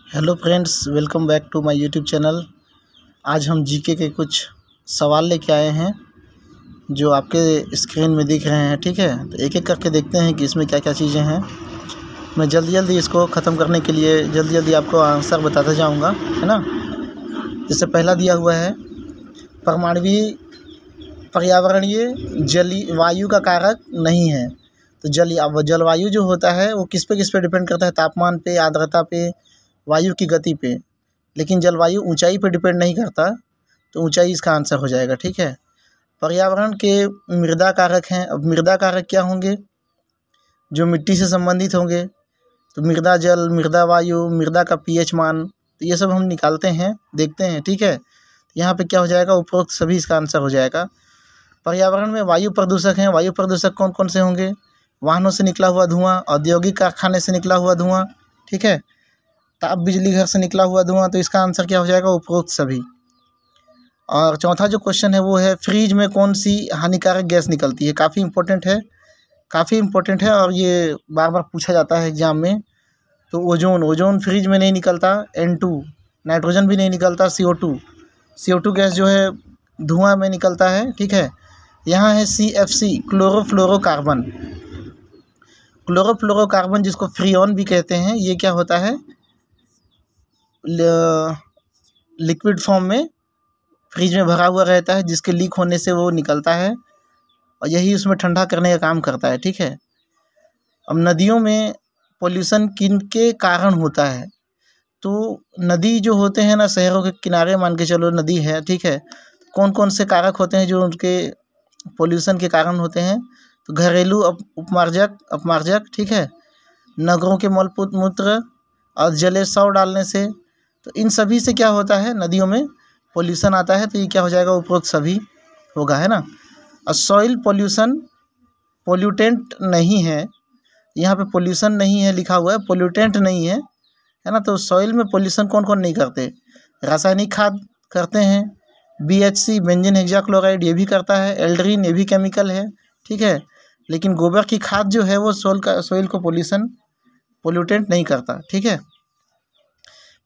Hello friends, welcome back to my YouTube channel. आज हम GK के कुछ सवाल लेके आए हैं जो आपके स्क्रीन में दिख रहे हैं। ठीक है, तो एक एक करके देखते हैं कि इसमें क्या क्या चीज़ें हैं। मैं जल्दी जल्दी इसको ख़त्म करने के लिए जल्दी जल्दी आपको आंसर बताता जाऊंगा, है ना। जैसे पहला दिया हुआ है, परमाणु पर्यावरणीय जलवायु का कारक नहीं है। तो जलवायु जो होता है वो किस पे डिपेंड करता है? तापमान पे, आर्द्रता पे, वायु की गति पे। लेकिन जलवायु ऊंचाई पे डिपेंड नहीं करता, तो ऊंचाई इसका आंसर हो जाएगा। ठीक है, पर्यावरण के मृदा कारक हैं। अब मृदा कारक क्या होंगे? जो मिट्टी से संबंधित होंगे। तो मृदा जल, मृदा वायु, मृदा का पीएच मान, तो ये सब हम निकालते हैं, देखते हैं। ठीक है, तो यहाँ पे क्या हो जाएगा? उपरोक्त सभी इसका आंसर हो जाएगा। पर्यावरण में वायु प्रदूषक हैं। वायु प्रदूषक कौन कौन से होंगे? वाहनों से निकला हुआ धुआं, औद्योगिक कारखाने से निकला हुआ धुआं, ठीक है, ताप बिजली घर से निकला हुआ धुआं। तो इसका आंसर क्या हो जाएगा? उपरोक्त सभी। और चौथा जो क्वेश्चन है वो है, फ्रिज में कौन सी हानिकारक गैस निकलती है? काफ़ी इंपॉर्टेंट है और ये बार बार पूछा जाता है एग्जाम में। तो ओजोन फ्रिज में नहीं निकलता। N2 नाइट्रोजन भी नहीं निकलता। CO2 गैस जो है धुआं में निकलता है। ठीक है, यहाँ है CFC, क्लोरोफ्लोरोकार्बन जिसको फ्रीऑन भी कहते हैं। ये क्या होता है? लिक्विड फॉर्म में फ्रिज में भरा हुआ रहता है, जिसके लीक होने से वो निकलता है और यही उसमें ठंडा करने का काम करता है। ठीक है, अब नदियों में पोल्यूशन किन के कारण होता है? तो नदी जो होते हैं ना, शहरों के किनारे मान के चलो नदी है। ठीक है, कौन कौन से कारक होते हैं जो उनके पोल्यूशन के कारण होते हैं? तो घरेलू अपमार्जक, ठीक है, नगरों के मल मूत्र और जले शव डालने से। तो इन सभी से क्या होता है? नदियों में पोल्यूशन आता है। तो ये क्या हो जाएगा? उपरोक्त सभी होगा, है ना। और सॉइल पोल्यूटेंट नहीं है। यहाँ पे पोल्यूशन नहीं है लिखा हुआ है, पोल्यूटेंट नहीं है, है ना। तो सॉइल में पोल्यूशन कौन कौन नहीं करते? रासायनिक खाद करते हैं, BHC बेंजीन हेक्साक्लोराइड ये भी करता है, एल्ड्रीन ये भी केमिकल है। ठीक है, लेकिन गोबर की खाद जो है वो सॉइल को पोल्यूटेंट नहीं करता। ठीक है,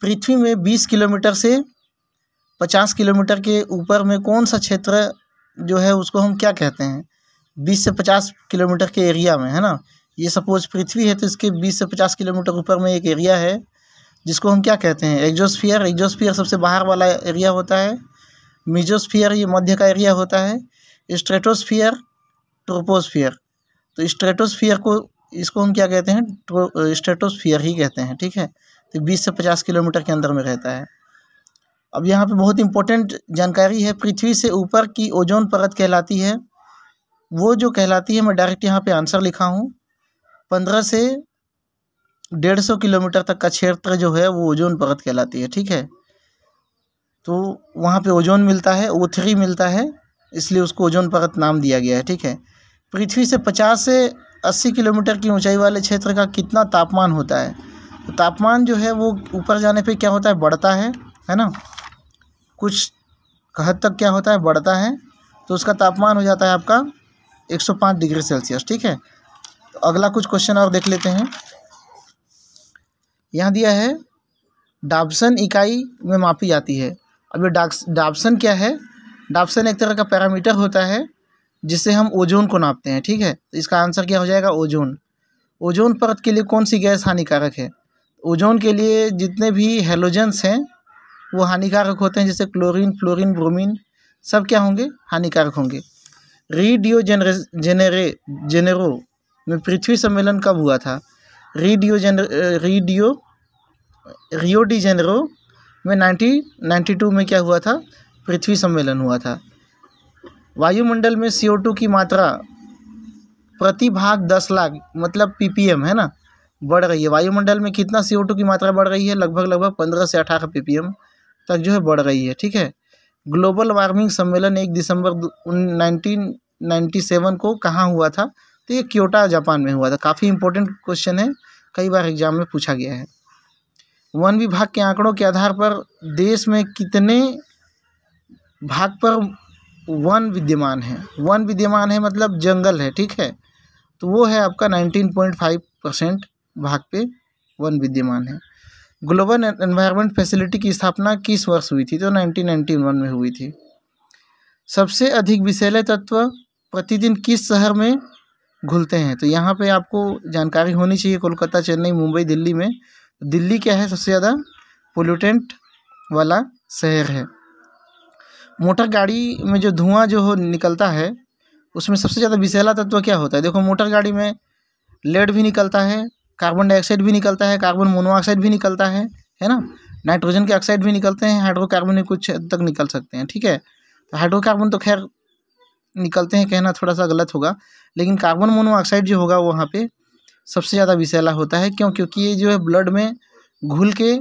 पृथ्वी में 20 किलोमीटर से 50 किलोमीटर के ऊपर में कौन सा क्षेत्र जो है उसको हम क्या कहते हैं? 20 से 50 किलोमीटर के एरिया में, है ना। ये सपोज पृथ्वी है तो इसके 20 से 50 किलोमीटर ऊपर में एक एरिया है जिसको हम क्या कहते हैं? एग्जोस्फीयर सबसे बाहर वाला एरिया होता है। मीजोस्फीयर ये मध्य का एरिया होता है। Stratosphere, troposphere. तो इसको हम क्या कहते हैं? स्ट्रेटोस्फीयर ही कहते हैं। ठीक है, तो 20 से 50 किलोमीटर के अंदर में रहता है। अब यहाँ पे बहुत इंपॉर्टेंट जानकारी है, पृथ्वी से ऊपर की ओजोन परत कहलाती है। वो जो कहलाती है, मैं डायरेक्ट यहाँ पे आंसर लिखा हूँ, 15 से 150 किलोमीटर तक का क्षेत्र जो है वो ओजोन परत कहलाती है। ठीक है, तो वहाँ पे ओजोन मिलता है, O3 मिलता है, इसलिए उसको ओजोन परत नाम दिया गया है। ठीक है, पृथ्वी से 50 से 80 किलोमीटर की ऊंचाई वाले क्षेत्र का कितना तापमान होता है? तो तापमान जो है वो ऊपर जाने पे क्या होता है? बढ़ता है ना। कुछ हद तक क्या होता है? बढ़ता है। तो उसका तापमान हो जाता है आपका 105 डिग्री सेल्सियस। ठीक है, तो अगला कुछ क्वेश्चन और देख लेते हैं। यहाँ दिया है, डाप्सन इकाई में मापी जाती है। अब ये डाप्सन क्या है? डाप्सन एक तरह का पैरामीटर होता है जिससे हम ओजोन को नापते हैं। ठीक है, तो इसका आंसर क्या हो जाएगा? ओजोन परत के लिए कौन सी गैस हानिकारक है? ओजोन के लिए जितने भी हेलोजेंस हैं वो हानिकारक होते हैं, जैसे क्लोरीन, फ्लोरीन, ब्रोमीन, सब क्या होंगे? हानिकारक होंगे। रियो में पृथ्वी सम्मेलन कब हुआ था? रियो डी जेनेरो में 1992 में क्या हुआ था? पृथ्वी सम्मेलन हुआ था। वायुमंडल में CO2 की मात्रा प्रति भाग 10 लाख मतलब ppm, है ना, बढ़ रही है। वायुमंडल में कितना CO2 की मात्रा बढ़ रही है? लगभग 15 से 18 ppm तक जो है बढ़ रही है। ठीक है, ग्लोबल वार्मिंग सम्मेलन 1 दिसंबर 1997 को कहाँ हुआ था? तो ये क्योटो जापान में हुआ था। काफ़ी इंपॉर्टेंट क्वेश्चन है, कई बार एग्जाम में पूछा गया है। वन विभाग के आंकड़ों के आधार पर देश में कितने भाग पर वन विद्यमान है मतलब जंगल है। ठीक है, तो वो है आपका 19.5% भाग पे वन विद्यमान है। ग्लोबल एनवायरनमेंट फैसिलिटी की स्थापना किस वर्ष हुई थी? तो 1991 में हुई थी। सबसे अधिक विषैले तत्व प्रतिदिन किस शहर में घुलते हैं? तो यहाँ पे आपको जानकारी होनी चाहिए। कोलकाता, चेन्नई, मुंबई, दिल्ली में। दिल्ली क्या है? सबसे ज़्यादा पोल्यूटेंट वाला शहर है। मोटर गाड़ी में जो धुआं जो निकलता है उसमें सबसे ज़्यादा विषैला तत्व क्या होता है? देखो, मोटर गाड़ी में लेड भी निकलता है, कार्बन डाइऑक्साइड भी निकलता है, कार्बन मोनोऑक्साइड भी निकलता है ना, नाइट्रोजन के ऑक्साइड भी निकलते हैं, हाइड्रोकार्बन भी कुछ हद तक निकल सकते हैं। ठीक है, तो हाइड्रोकार्बन तो खैर निकलते हैं कहना थोड़ा सा गलत होगा, लेकिन कार्बन मोनोऑक्साइड जो होगा वहाँ पे सबसे ज़्यादा विषैला होता है। क्यों? क्योंकि ये जो है ब्लड में घुल के,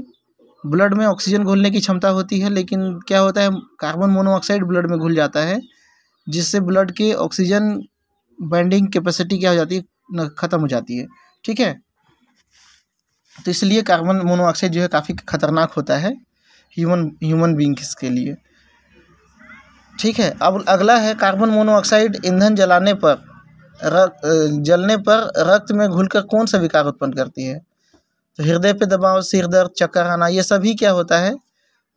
ब्लड में ऑक्सीजन घुलने की क्षमता होती है, लेकिन क्या होता है, कार्बन मोनोऑक्साइड ब्लड में घुल जाता है, जिससे ब्लड के ऑक्सीजन बाइंडिंग कैपेसिटी क्या हो जाती है, ख़त्म हो जाती है। ठीक है, तो इसलिए कार्बन मोनोऑक्साइड जो है काफ़ी खतरनाक होता है ह्यूमन बींग्स के लिए। ठीक है, अब अगला है कार्बन मोनोऑक्साइड ईंधन जलने पर रक्त में घुलकर कौन सा विकार उत्पन्न करती है? तो हृदय पे दबाव, सिर दर्द, चक्कर आना, ये सभी क्या होता है,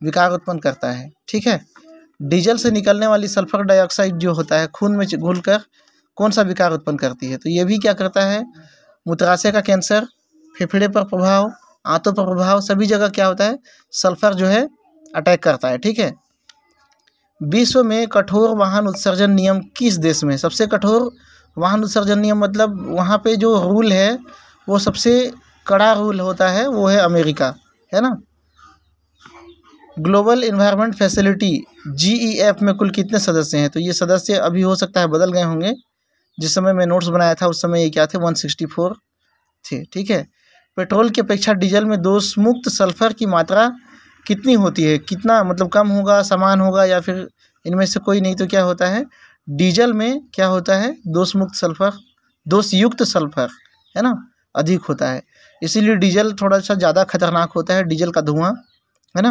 विकार उत्पन्न करता है। ठीक है, डीजल से निकलने वाली सल्फर डाइऑक्साइड जो होता है खून में घुलकर कौन सा विकार उत्पन्न करती है? तो ये भी क्या करता है, मूत्राशय का कैंसर, फेफड़े पर प्रभाव, आंतों पर प्रभाव, सभी जगह क्या होता है, सल्फर जो है अटैक करता है। ठीक है, विश्व में कठोर वाहन उत्सर्जन नियम किस देश में? सबसे कठोर वाहन उत्सर्जन नियम मतलब वहाँ पे जो रूल है वो सबसे कड़ा रूल होता है, वो है अमेरिका, है ना। ग्लोबल एनवायरनमेंट फैसिलिटी GEF में कुल कितने सदस्य हैं? तो ये सदस्य अभी हो सकता है बदल गए होंगे, जिस समय मैं नोट्स बनाया था उस समय ये क्या थे, 164 थे। ठीक है, पेट्रोल की अपेक्षा डीजल में दोष मुक्त सल्फर की मात्रा कितनी होती है? कितना मतलब कम होगा, समान होगा, या फिर इनमें से कोई नहीं? तो क्या होता है, डीजल में क्या होता है, दोषयुक्त सल्फर, है ना, अधिक होता है, इसीलिए डीजल थोड़ा सा ज़्यादा खतरनाक होता है, डीजल का धुआं, है ना।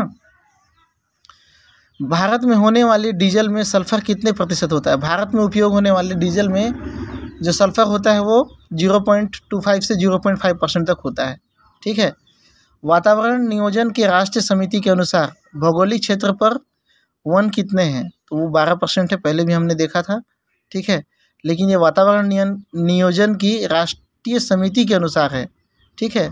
भारत में होने वाले डीजल में सल्फर कितने प्रतिशत होता है? भारत में उपयोग होने वाले डीजल में जो सल्फर होता है वो 0.25 से 0.5% तक होता है। ठीक है, वातावरण नियोजन की राष्ट्रीय समिति के अनुसार भौगोलिक क्षेत्र पर वन कितने हैं? तो वो 12% है, पहले भी हमने देखा था। ठीक है, लेकिन ये वातावरण नियोजन की राष्ट्रीय समिति के अनुसार है। ठीक है,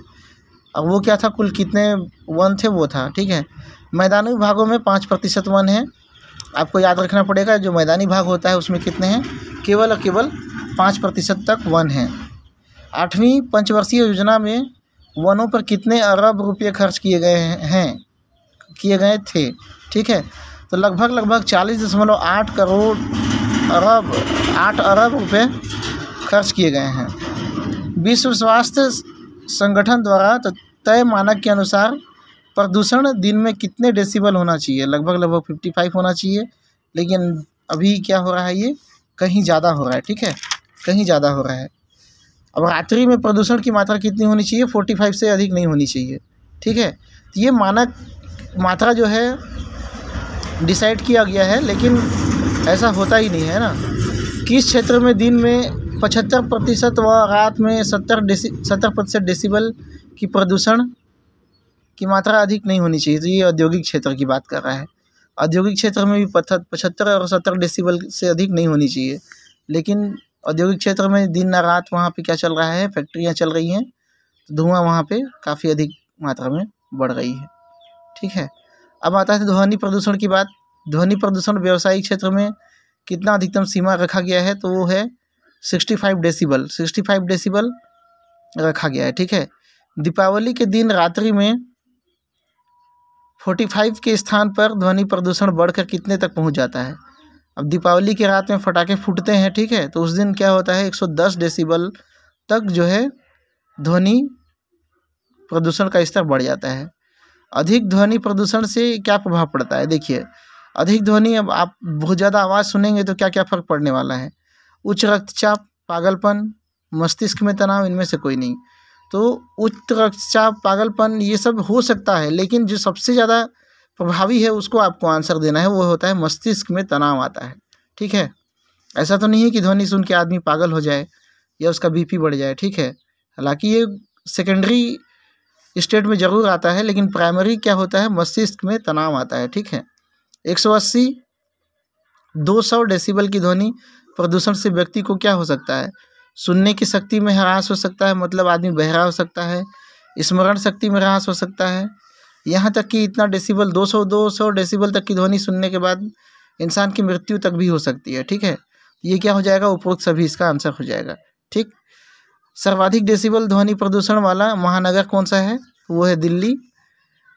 अब वो क्या था, कुल कितने वन थे वो था। ठीक है, मैदानी भागों में 5% वन है, आपको याद रखना पड़ेगा। जो मैदानी भाग होता है उसमें कितने हैं, केवल और केवल 5% तक वन है। 8वीं पंचवर्षीय योजना में वनों पर कितने अरब रुपये खर्च किए गए थे? ठीक है, तो लगभग 40.8 करोड़ 8 अरब रुपये खर्च किए गए हैं। विश्व स्वास्थ्य संगठन द्वारा तय मानक के अनुसार प्रदूषण दिन में कितने डेसिबल होना चाहिए? लगभग 55 होना चाहिए, लेकिन अभी क्या हो रहा है, ये कहीं ज़्यादा हो रहा है। ठीक है, कहीं ज़्यादा हो रहा है। अब रात्रि में प्रदूषण की मात्रा कितनी होनी चाहिए? 45 से अधिक नहीं होनी चाहिए। ठीक है, तो ये मानक मात्रा जो है डिसाइड किया गया है, लेकिन ऐसा होता ही नहीं है ना। किस क्षेत्र में दिन में 75% व रात में 70% डेसिबल की प्रदूषण की मात्रा अधिक नहीं होनी चाहिए? तो ये औद्योगिक क्षेत्र की बात कर रहा है। औद्योगिक क्षेत्र में भी 75 और 70 डेसिबल से अधिक नहीं होनी चाहिए, लेकिन औद्योगिक क्षेत्र में दिन न रात वहाँ पे क्या चल रहा है, फैक्ट्रियाँ चल रही हैं, तो धुआं वहाँ पे काफ़ी अधिक मात्रा में बढ़ रही है। ठीक है, अब आता है ध्वनि प्रदूषण की बात। ध्वनि प्रदूषण व्यावसायिक क्षेत्र में कितना अधिकतम सीमा रखा गया है? तो वो है 65 डेसिबल रखा गया है। ठीक है, दीपावली के दिन रात्रि में 45 के स्थान पर ध्वनि प्रदूषण बढ़कर कितने तक पहुंच जाता है? अब दीपावली की रात में पटाखे फूटते हैं, ठीक है, तो उस दिन क्या होता है, 110 डेसिबल तक जो है ध्वनि प्रदूषण का स्तर बढ़ जाता है। अधिक ध्वनि प्रदूषण से क्या प्रभाव पड़ता है? देखिए, अधिक ध्वनि, अब आप बहुत ज़्यादा आवाज़ सुनेंगे तो क्या क्या फ़र्क पड़ने वाला है? उच्च रक्तचाप, पागलपन, मस्तिष्क में तनाव, इनमें से कोई नहीं। तो उच्च रक्तचाप, पागलपन, ये सब हो सकता है, लेकिन जो सबसे ज़्यादा प्रभावी है उसको आपको आंसर देना है, वो होता है मस्तिष्क में तनाव आता है। ठीक है, ऐसा तो नहीं है कि ध्वनि सुन के आदमी पागल हो जाए या उसका BP बढ़ जाए। ठीक है, हालांकि ये सेकेंडरी स्टेट में ज़रूर आता है, लेकिन प्राइमरी क्या होता है, मस्तिष्क में तनाव आता है। ठीक है। 180 200 डेसिबल की ध्वनि प्रदूषण से व्यक्ति को क्या हो सकता है, सुनने की शक्ति में ह्रास हो सकता है, मतलब आदमी बहरा हो सकता है, स्मरण शक्ति में ह्रास हो सकता है, यहाँ तक कि इतना डेसिबल 200 डेसिबल तक की ध्वनि सुनने के बाद इंसान की मृत्यु तक भी हो सकती है। ठीक है। ये क्या हो जाएगा, उपरोक्त सभी इसका आंसर हो जाएगा। ठीक। सर्वाधिक डेसिबल ध्वनि प्रदूषण वाला महानगर कौन सा है, वो है दिल्ली।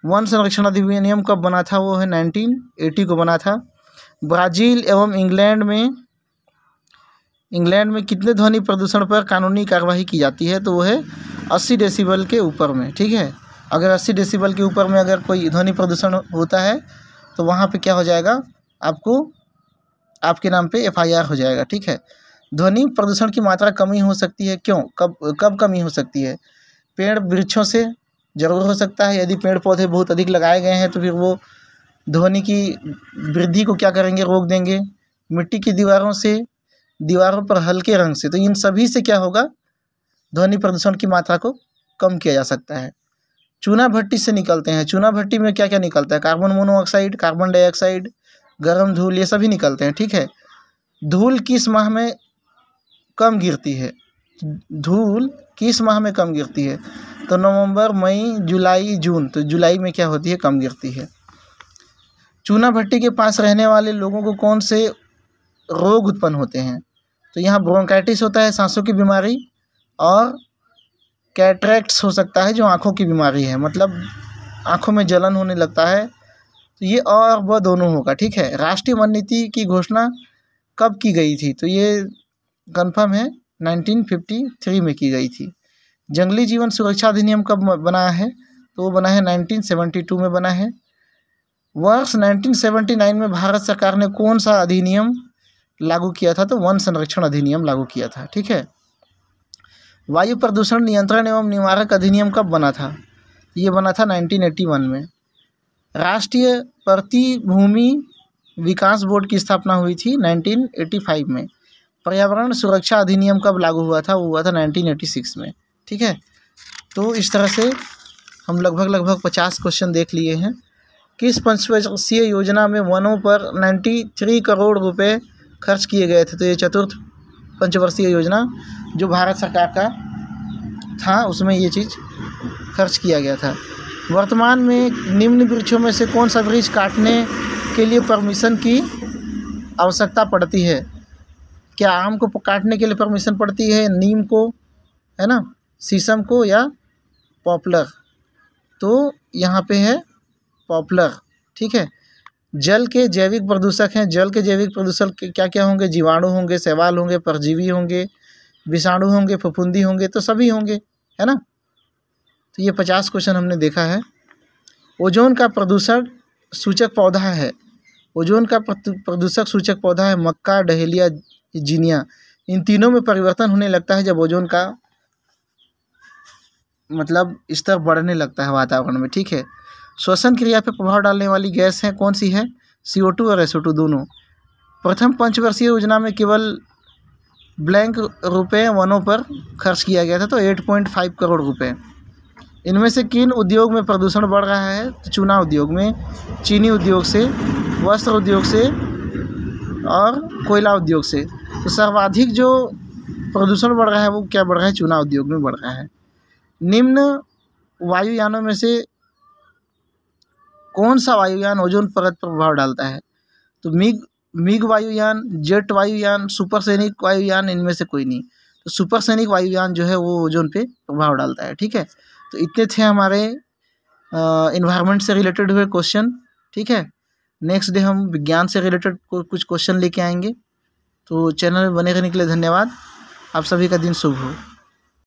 वन संरक्षण अधिनियम कब बना था, वो है 1980 को बना था। ब्राज़ील एवं इंग्लैंड में कितने ध्वनि प्रदूषण पर कानूनी कार्रवाई की जाती है, तो वो है 80 डेसिबल के ऊपर में। ठीक है। अगर 80 डेसिबल के ऊपर में अगर कोई ध्वनि प्रदूषण होता है तो वहाँ पे क्या हो जाएगा, आपको आपके नाम पे FIR हो जाएगा। ठीक है। ध्वनि प्रदूषण की मात्रा कमी हो सकती है, क्यों, कब कमी हो सकती है, पेड़ वृक्षों से जरूर हो सकता है। यदि पेड़ पौधे बहुत अधिक लगाए गए हैं तो फिर वो ध्वनि की वृद्धि को क्या करेंगे, रोक देंगे। मिट्टी की दीवारों पर हल्के रंग से, तो इन सभी से क्या होगा, ध्वनि प्रदूषण की मात्रा को कम किया जा सकता है। चूना भट्टी से निकलते हैं, चूना भट्टी में क्या क्या निकलता है, कार्बन मोनोऑक्साइड, कार्बन डाइऑक्साइड, गर्म धूल, ये सभी निकलते हैं। ठीक है। धूल किस माह में कम गिरती है, धूल किस माह में कम गिरती है, तो नवंबर, मई, जुलाई, जून, तो जुलाई में क्या होती है, कम गिरती है। चूना भट्टी के पास रहने वाले लोगों को कौन से रोग उत्पन्न होते हैं, तो यहाँ ब्रोंकाइटिस होता है, सांसों की बीमारी, और कैटरेक्ट्स हो सकता है जो आँखों की बीमारी है, मतलब आँखों में जलन होने लगता है। तो ये और वह दोनों होगा। ठीक है। राष्ट्रीय वन नीति की घोषणा कब की गई थी, तो ये कन्फर्म है 1953 में की गई थी। जंगली जीवन सुरक्षा अधिनियम कब बना है, तो वो बना है 1972 में बना है। वर्ष 1979 में भारत सरकार ने कौन सा अधिनियम लागू किया था, तो वन संरक्षण अधिनियम लागू किया था। ठीक है। वायु प्रदूषण नियंत्रण एवं निवारक अधिनियम कब बना था, ये बना था 1981 में। राष्ट्रीय प्रतिभूमि विकास बोर्ड की स्थापना हुई थी 1985 में। पर्यावरण सुरक्षा अधिनियम कब लागू हुआ था, वो हुआ था 1986 में। ठीक है। तो इस तरह से हम लगभग 50 क्वेश्चन देख लिए हैं। किस पंचवर्षीय योजना में वनों पर 93 करोड़ रुपए खर्च किए गए थे, तो ये चतुर्थ पंचवर्षीय योजना जो भारत सरकार का था, उसमें ये चीज़ खर्च किया गया था। वर्तमान में निम्न वृक्षों में से कौन सा वृक्ष काटने के लिए परमिशन की आवश्यकता पड़ती है, क्या आम को काटने के लिए परमिशन पड़ती है, नीम को, है ना, शीशम को, या पॉपुलर, तो यहाँ पे है पॉपुलर। ठीक है। जल के जैविक प्रदूषक हैं, जल के जैविक प्रदूषक क्या क्या होंगे, जीवाणु होंगे, शैवाल होंगे, परजीवी होंगे, विषाणु होंगे, फफूंदी होंगे, तो सभी होंगे, है ना। तो ये 50 क्वेश्चन हमने देखा है। ओजोन का प्रदूषण सूचक पौधा है, ओजोन का प्रदूषक सूचक पौधा है मक्का, डहेलिया, जीनिया। इन तीनों में परिवर्तन होने लगता है जब ओजोन का मतलब स्तर बढ़ने लगता है वातावरण में। ठीक है। श्वसन क्रिया पर प्रभाव डालने वाली गैस है, कौन सी है, CO2 और SO2 दोनों। प्रथम पंचवर्षीय योजना में केवल ब्लैंक रुपए वनों पर खर्च किया गया था, तो 8.5 करोड़ रुपए। इनमें से किन उद्योग में प्रदूषण बढ़ रहा है, तो चूना उद्योग में, चीनी उद्योग से, वस्त्र उद्योग से, और कोयला उद्योग से। तो सर्वाधिक जो प्रदूषण बढ़ रहा है वो क्या बढ़ रहा है, चूना उद्योग में बढ़ रहा है। निम्न वायुयानों में से कौन सा वायुयान ओजोन परत पर प्रभाव डालता है, तो मिग वायुयान, जेट वायुयान, सुपरसैनिक वायुयान, इनमें से कोई नहीं। तो सुपरसैनिक वायुयान जो है वो ओजोन पे प्रभाव डालता है। ठीक है। तो इतने थे हमारे इन्वायरमेंट से रिलेटेड हुए क्वेश्चन। ठीक है। नेक्स्ट डे हम विज्ञान से रिलेटेड कुछ क्वेश्चन लेके आएंगे। तो चैनल में बने रहने के लिए धन्यवाद। आप सभी का दिन शुभ हो।